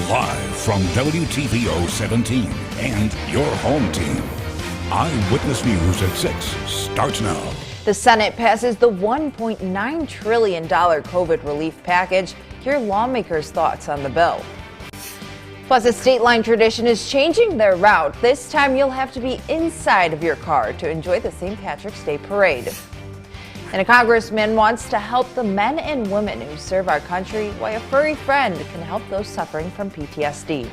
Live from WTVO 17 and your home team. Eyewitness News at 6 starts now. The Senate passes the $1.9 trillion COVID relief package. Hear lawmakers' thoughts on the bill. Plus, a state line tradition is changing their route. This time, you'll have to be inside of your car to enjoy the St. Patrick's Day parade. And a congressman wants to help the men and women who serve our country, while a furry friend can help those suffering from PTSD.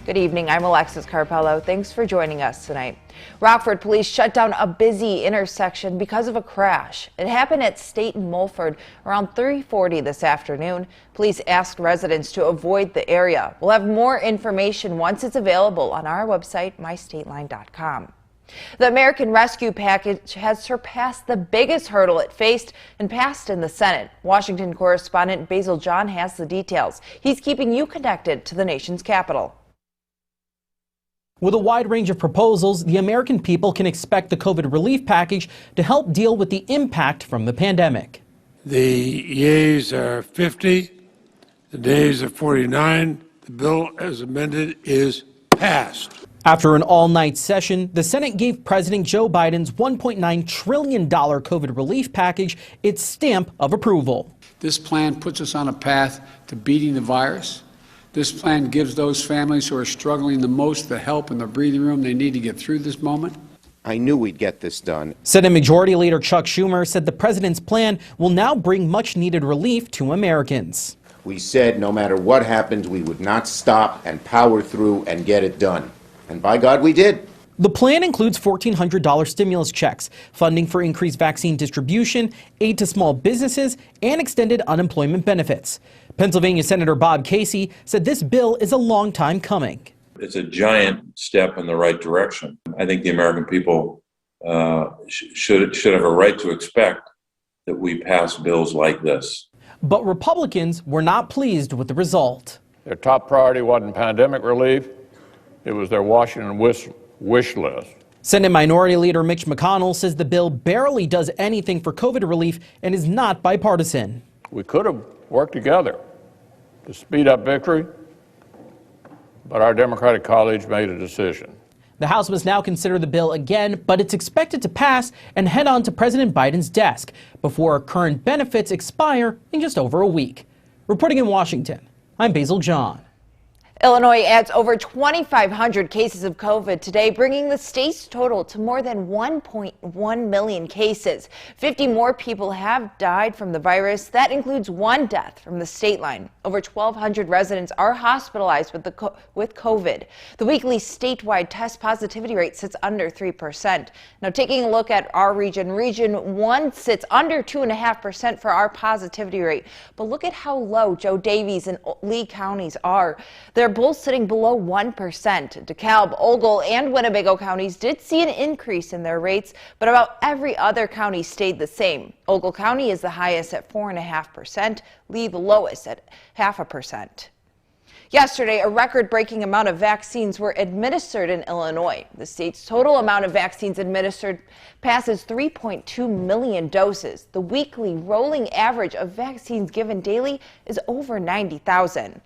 Good evening, I'm Alexis Carpello. Thanks for joining us tonight. Rockford police shut down a busy intersection because of a crash. It happened at State and Mulford around 3:40 this afternoon. Police asked residents to avoid the area. We'll have more information once it's available on our website, mystateline.com. The American Rescue Package has surpassed the biggest hurdle it faced and passed in the Senate. Washington correspondent Basil John has the details. He's keeping you connected to the nation's capital. With a wide range of proposals, the American people can expect the COVID relief package to help deal with the impact from the pandemic. The yeas are 50, the nays are 49. The bill as amended is passed. After an all-night session, the Senate gave President Joe Biden's $1.9 trillion COVID relief package its stamp of approval. This plan puts us on a path to beating the virus. This plan gives those families who are struggling the most the help and the breathing room they need to get through this moment. I knew we'd get this done. Senate Majority Leader Chuck Schumer said the president's plan will now bring much-needed relief to Americans. We said no matter what happens, we would not stop and power through and get it done. And by God, we did. The plan includes $1,400 stimulus checks, funding for increased vaccine distribution, aid to small businesses, and extended unemployment benefits. Pennsylvania Senator Bob Casey said this bill is a long time coming. It's a giant step in the right direction. I think the American people should have a right to expect that we pass bills like this. But Republicans were not pleased with the result. Their top priority wasn't pandemic relief. It was their Washington wish list. Senate Minority Leader Mitch McConnell says the bill barely does anything for COVID relief and is not bipartisan. We could have worked together to speed up victory, but our Democratic colleagues made a decision. The House must now consider the bill again, but it's expected to pass and head on to President Biden's desk before current benefits expire in just over a week. Reporting in Washington, I'm Basil John. Illinois adds over 2,500 cases of COVID today, bringing the state's total to more than 1.1 million cases. 50 more people have died from the virus. That includes one death from the state line. Over 1,200 residents are hospitalized with COVID. The weekly statewide test positivity rate sits under 3%. Now, taking a look at our region, Region 1 sits under 2.5% for our positivity rate. But look at how low Joe Davies and Lee counties are. They're both sitting below 1%. DeKalb, Ogle, and Winnebago counties did see an increase in their rates, but about every other county stayed the same. Ogle County is the highest at 4.5%, Lee the lowest at 0.5%. Yesterday, a record-breaking amount of vaccines were administered in Illinois. The state's total amount of vaccines administered passes 3.2 million doses. The weekly rolling average of vaccines given daily is over 90,000.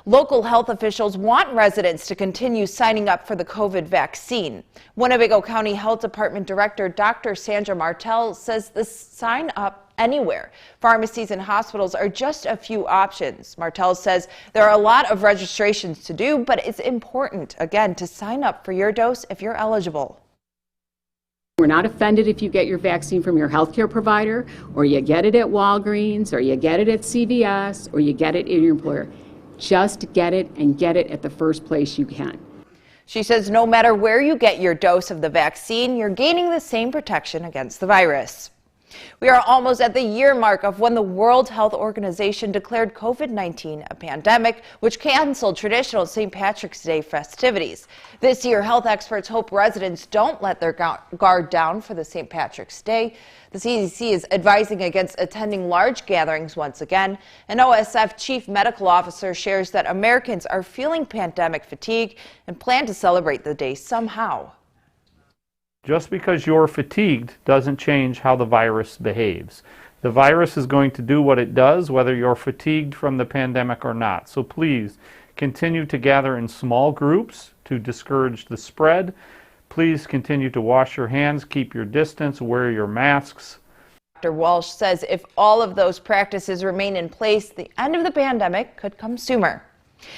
Local health officials want residents to continue signing up for the COVID vaccine. Winnebago County Health Department Director Dr. Sandra Martell says the sign up anywhere. Pharmacies and hospitals are just a few options. Martell says there are a lot of registrations to do, but it's important, again, to sign up for your dose if you're eligible. We're not offended if you get your vaccine from your healthcare provider, or you get it at Walgreens, or you get it at CVS, or you get it in your employer. Just get it and get it at the first place you can. She says no matter where you get your dose of the vaccine, you're gaining the same protection against the virus. We are almost at the year mark of when the World Health Organization declared COVID-19 a pandemic, which canceled traditional St. Patrick's Day festivities. This year, health experts hope residents don't let their guard down for the St. Patrick's Day. The CDC is advising against attending large gatherings once again. An OSF chief medical officer shares that Americans are feeling pandemic fatigue and plan to celebrate the day somehow. Just because you're fatigued doesn't change how the virus behaves. The virus is going to do what it does, whether you're fatigued from the pandemic or not. So please continue to gather in small groups to discourage the spread. Please continue to wash your hands, keep your distance, wear your masks. Dr. Walsh says if all of those practices remain in place, the end of the pandemic could come sooner.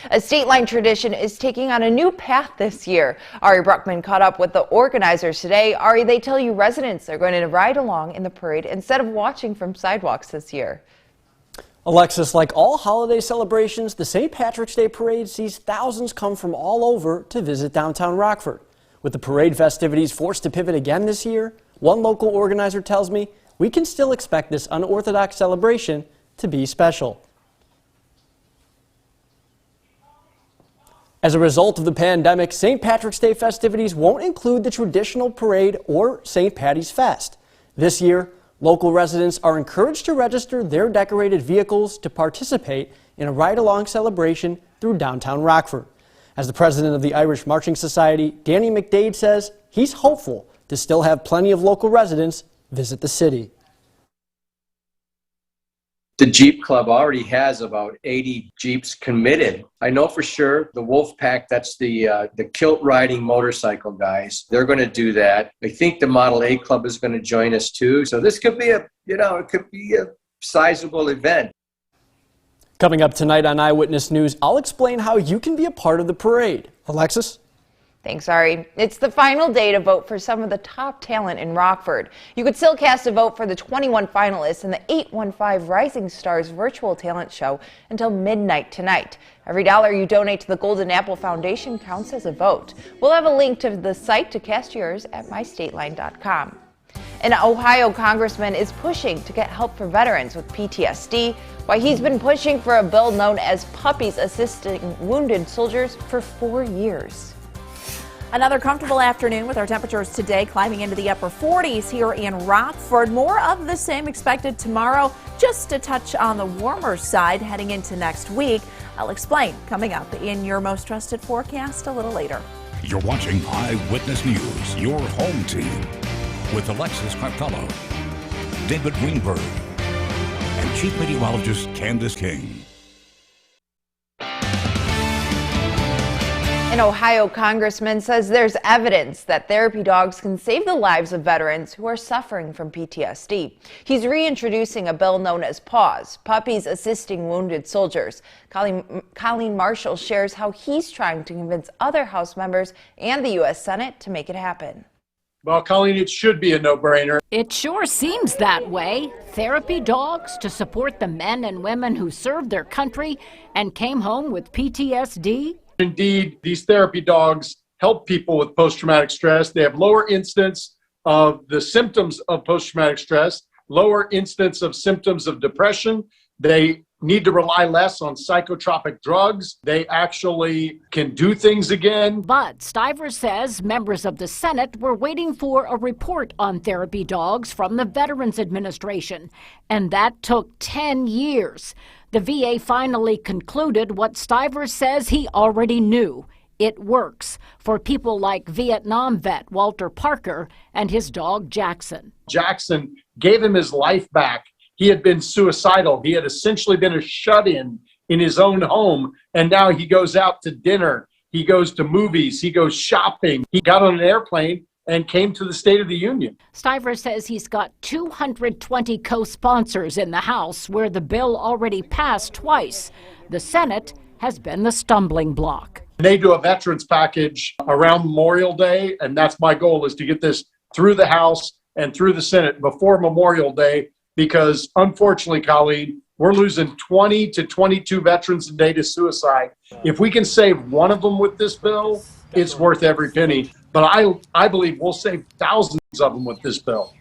A state-line tradition is taking on a new path this year. Ari Bruckman caught up with the organizers today. Ari, they tell you residents are going to ride along in the parade instead of watching from sidewalks this year. Alexis, like all holiday celebrations, the St. Patrick's Day Parade sees thousands come from all over to visit downtown Rockford. With the parade festivities forced to pivot again this year, one local organizer tells me we can still expect this unorthodox celebration to be special. As a result of the pandemic, St. Patrick's Day festivities won't include the traditional parade or St. Patty's Fest. This year, local residents are encouraged to register their decorated vehicles to participate in a ride-along celebration through downtown Rockford. As the president of the Irish Marching Society, Danny McDade says he's hopeful to still have plenty of local residents visit the city. The Jeep Club already has about 80 Jeeps committed. I know for sure the Wolf Pack, that's the kilt riding motorcycle guys, they're going to do that. I think the Model A Club is going to join us too. So this could be it could be a sizable event. Coming up tonight on Eyewitness News, I'll explain how you can be a part of the parade. Alexis? Thanks, Ari. It's the final day to vote for some of the top talent in Rockford. You could still cast a vote for the 21 finalists in the 815 Rising Stars virtual talent show until midnight tonight. Every dollar you donate to the Golden Apple Foundation counts as a vote. We'll have a link to the site to cast yours at mystateline.com. An Ohio congressman is pushing to get help for veterans with PTSD, while he's been pushing for a bill known as Puppies Assisting Wounded Soldiers for 4 years. Another comfortable afternoon with our temperatures today climbing into the upper 40s here in Rockford. More of the same expected tomorrow, just a touch on the warmer side heading into next week. I'll explain coming up in your most trusted forecast a little later. You're watching Eyewitness News, your home team, with Alexis Carpello, David Greenberg, and Chief Meteorologist Candice King. An Ohio congressman says there's evidence that therapy dogs can save the lives of veterans who are suffering from PTSD. He's reintroducing a bill known as PAWS, Puppies Assisting Wounded Soldiers. Colleen Marshall shares how he's trying to convince other House members and the U.S. Senate to make it happen. Well, Colleen, it should be a no-brainer. It sure seems that way. Therapy dogs to support the men and women who served their country and came home with PTSD. Indeed, these therapy dogs help people with post-traumatic stress. They have lower incidence of the symptoms of post-traumatic stress, lower incidence of symptoms of depression. They need to rely less on psychotropic drugs. They actually can do things again. But Stivers says members of the Senate were waiting for a report on therapy dogs from the Veterans Administration, and that took 10 years. The VA finally concluded what Stivers says he already knew. It works for people like Vietnam vet Walter Parker and his dog Jackson. Jackson gave him his life back. He had been suicidal. He had essentially been a shut-in his own home, and now he goes out to dinner. He goes to movies. He goes shopping. He got on an airplane and came to the State of the Union. Stivers says he's got 220 co-sponsors in the House, where the bill already passed twice. The Senate has been the stumbling block. They do a veterans package around Memorial Day, and that's my goal, is to get this through the House and through the Senate before Memorial Day, because unfortunately, Colleen, we're losing 20 to 22 veterans a day to suicide. If we can save one of them with this bill, it's worth every penny. But I believe we'll save thousands of them with this bill.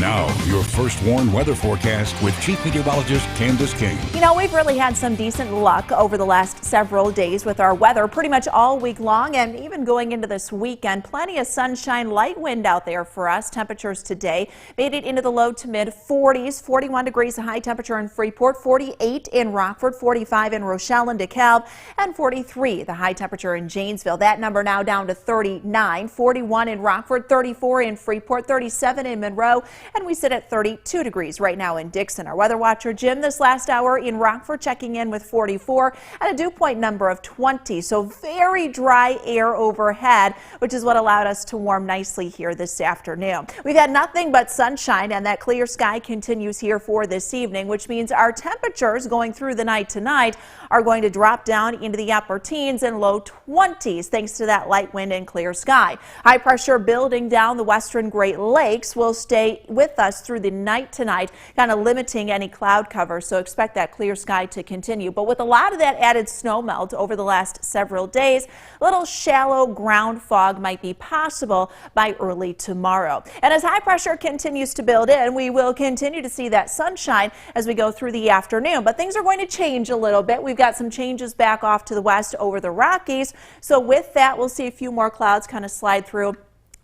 Now, your first warned weather forecast with Chief Meteorologist Candice King. You know, we've really had some decent luck over the last several days with our weather pretty much all week long, and even going into this weekend. Plenty of sunshine, light wind out there for us. Temperatures today made it into the low to mid 40s, 41 degrees high temperature in Freeport, 48 in Rockford, 45 in Rochelle and DeKalb, and 43 the high temperature in Janesville. That number now down to 39, 41 in Rockford, 34 in Freeport, 37 in Monroe, and we sit at 32 degrees right now in Dixon. Our weather watcher Jim this last hour in Rockford checking in with 44 and a dew point number of 20. So very dry air overhead, which is what allowed us to warm nicely here this afternoon. We've had nothing but sunshine, and that clear sky continues here for this evening, which means our temperatures going through the night tonight are going to drop down into the upper teens and low 20s thanks to that light wind and clear sky. High pressure building down the western Great Lakes will stay with us through the night tonight, kind of limiting any cloud cover, so expect that clear sky to continue. But with a lot of that added snow melt over the last several days, a little shallow ground fog might be possible by early tomorrow. And as high pressure continues to build in, we will continue to see that sunshine as we go through the afternoon. But things are going to change a little bit. We've got some changes back off to the west over the Rockies. So with that, we'll see a few more clouds kind of slide through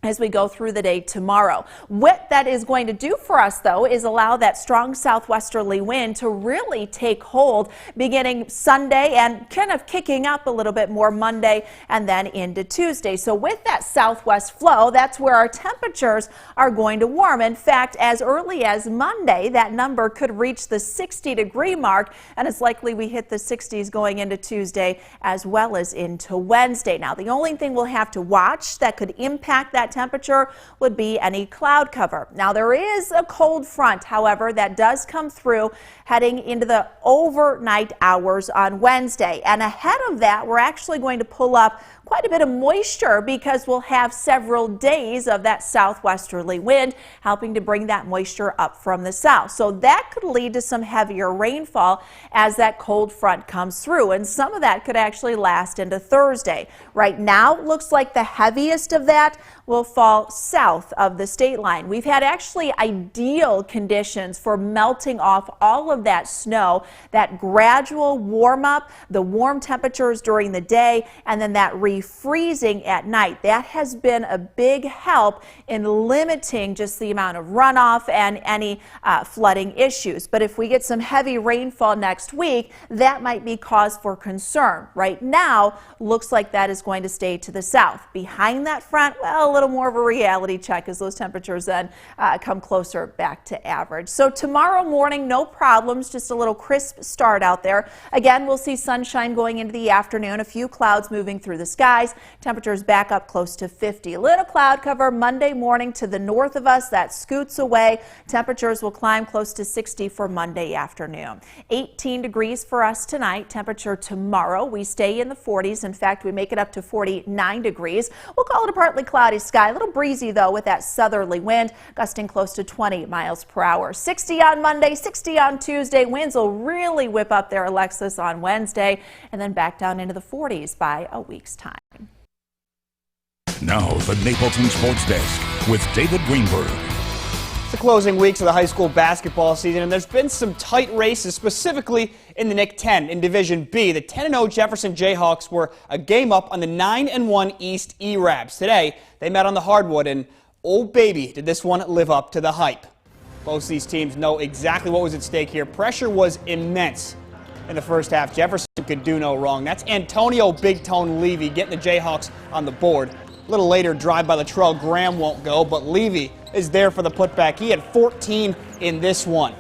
as we go through the day tomorrow. What that is going to do for us, though, is allow that strong southwesterly wind to really take hold beginning Sunday and kind of kicking up a little bit more Monday and then into Tuesday. So with that southwest flow, that's where our temperatures are going to warm. In fact, as early as Monday, that number could reach the 60-degree mark, and it's likely we hit the 60s going into Tuesday as well as into Wednesday. Now, the only thing we'll have to watch that could impact that temperature would be any cloud cover. Now, there is a cold front, however, that does come through heading into the overnight hours on Wednesday. And ahead of that, we're actually going to pull up quite a bit of moisture because we'll have several days of that southwesterly wind helping to bring that moisture up from the south. So that could lead to some heavier rainfall as that cold front comes through, and some of that could actually last into Thursday. Right now, it looks like the heaviest of that will fall south of the state line. We've had actually ideal conditions for melting off all of that snow, that gradual warm up, the warm temperatures during the day, and then that refreezing at night. That has been a big help in limiting just the amount of runoff and any flooding issues. But if we get some heavy rainfall next week, that might be cause for concern. Right now, looks like that is going to stay to the south. Behind that front, well, a little more of a reality check as those temperatures then come closer back to average. So tomorrow morning, no problems, just a little crisp start out there. Again, we'll see sunshine going into the afternoon, a few clouds moving through the skies. Temperatures back up close to 50. Little cloud cover Monday morning to the north of us. That scoots away. Temperatures will climb close to 60 for Monday afternoon. 18 degrees for us tonight. Temperature tomorrow, we stay in the 40s. In fact, we make it up to 49 degrees. We'll call it a partly cloudy sky. A little breezy, though, with that southerly wind gusting close to 20 miles per hour. 60 on Monday, 60 on Tuesday. Winds will really whip up there, Alexis, on Wednesday, and then back down into the 40s by a week's time. Now, the Napleton Sports Desk with David Greenberg. The closing weeks of the high school basketball season, and there's been some tight races, specifically in the NIC 10 in Division B. The 10-0 Jefferson Jayhawks were a game up on the 9-1 East E-Rabs. Today, they met on the hardwood, and oh baby, did this one live up to the hype. Both these teams know exactly what was at stake here. Pressure was immense in the first half. Jefferson could do no wrong. That's Antonio Big Tone Levy getting the Jayhawks on the board. A little later, drive by Latrell Graham won't go, but Levy is there for the putback. He had 14 in this one.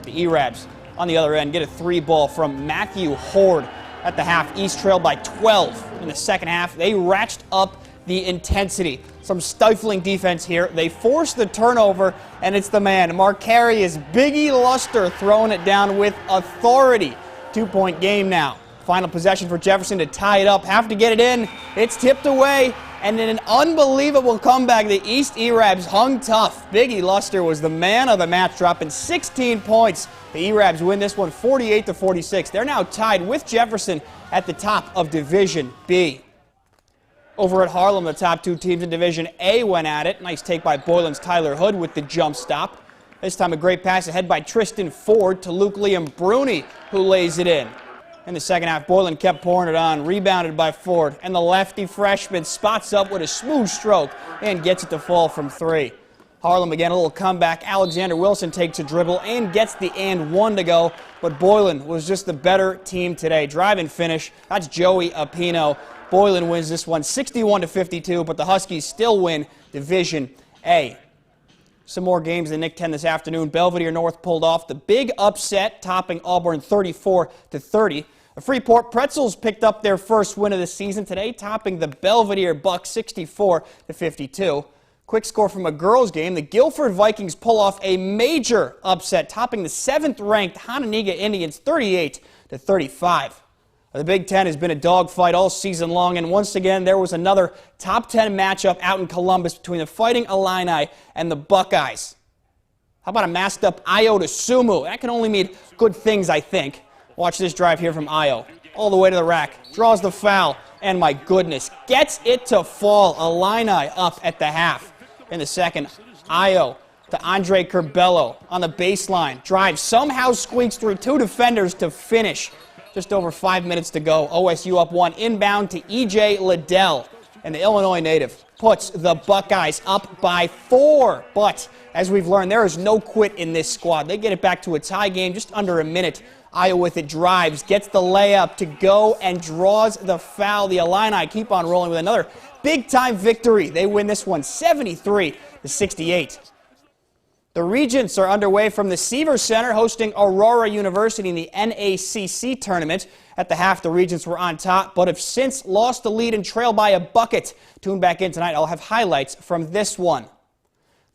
The E-Rabs on the other end get a 3-ball from Matthew Horde at the half. East trailed by 12 in the second half. They ratcheted up the intensity. Some stifling defense here. They force the turnover, and it's the man, Marcarius Biggie Luster, throwing it down with authority. 2-point game now. Final possession for Jefferson to tie it up. Have to get it in. It's tipped away. And in an unbelievable comeback, the East E-Rabs hung tough. Biggie Luster was the man of the match, dropping 16 points. The E-Rabs win this one 48-46. They're now tied with Jefferson at the top of Division B. Over at Harlem, the top two teams in Division A went at it. Nice take by Boylan's Tyler Hood with the jump stop. This time a great pass ahead by Tristan Ford to Luke Liam Bruni, who lays it in. In the second half, Boylan kept pouring it on, rebounded by Ford, and the lefty freshman spots up with a smooth stroke and gets it to fall from three. Harlem again, a little comeback. Alexander Wilson takes a dribble and gets the and one to go, but Boylan was just the better team today. Drive and finish. That's Joey Apino. Boylan wins this one 61-52, but the Huskies still win Division A. Some more games in the Nick 10 this afternoon. Belvedere North pulled off the big upset, topping Auburn 34-30. The Freeport Pretzels picked up their first win of the season today, topping the Belvedere Bucks 64-52. Quick score from a girls' game. The Guilford Vikings pull off a major upset, topping the 7th-ranked Hononegah Indians 38-35. The Big Ten has been a dogfight all season long, and once again there was another top 10 matchup out in Columbus between the Fighting Illini and the Buckeyes. How about a masked up Io to Sumu? That can only mean good things, I think. Watch this drive here from Io. All the way to the rack, draws the foul, and my goodness, gets it to fall. Illini up at the half. In the second, Io to Andre Carpello on the baseline. Drive somehow squeaks through 2 defenders to finish. Just over 5 minutes to go. OSU up 1, inbound to E.J. Liddell. And the Illinois native puts the Buckeyes up by 4. But, as we've learned, there is no quit in this squad. They get it back to a tie game, just under a minute. Iowa with it drives, gets the layup to go, and draws the foul. The Illini keep on rolling with another big-time victory. They win this one 73-68. The Regents are underway from the Seaver Center, hosting Aurora University in the NACC tournament. At the half, the Regents were on top, but have since lost the lead and trail by a bucket. Tune back in tonight. I'll have highlights from this one.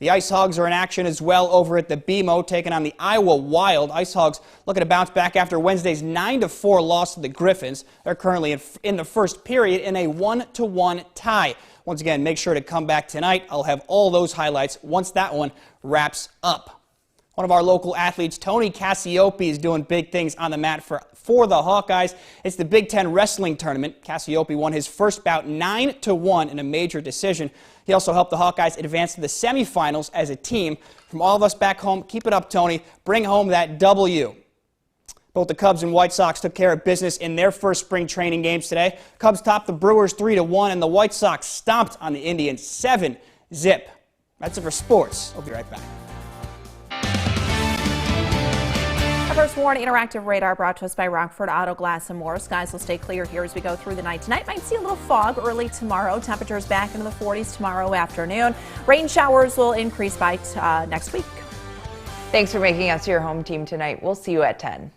The Ice Hogs are in action as well over at the BMO, taking on the Iowa Wild. Ice Hogs looking to bounce back after Wednesday's 9-4 loss to the Griffins. They're currently in the first period in a 1-1 tie. Once again, make sure to come back tonight. I'll have all those highlights once that one wraps up. One of our local athletes, Tony Cassiope, is doing big things on the mat for the Hawkeyes. It's the Big Ten Wrestling Tournament. Cassiope won his first bout 9-1 in a major decision. He also helped the Hawkeyes advance to the semifinals as a team. From all of us back home, keep it up, Tony. Bring home that W. Both the Cubs and White Sox took care of business in their first spring training games today. Cubs topped the Brewers 3-1, and the White Sox stomped on the Indians 7-0. That's it for sports. I'll be right back. Our first warning, interactive radar brought to us by Rockford Auto Glass and More. Skies will stay clear here as we go through the night tonight. Might see a little fog early tomorrow. Temperatures back into the 40s tomorrow afternoon. Rain showers will increase by next week. Thanks for making us your home team tonight. We'll see you at 10.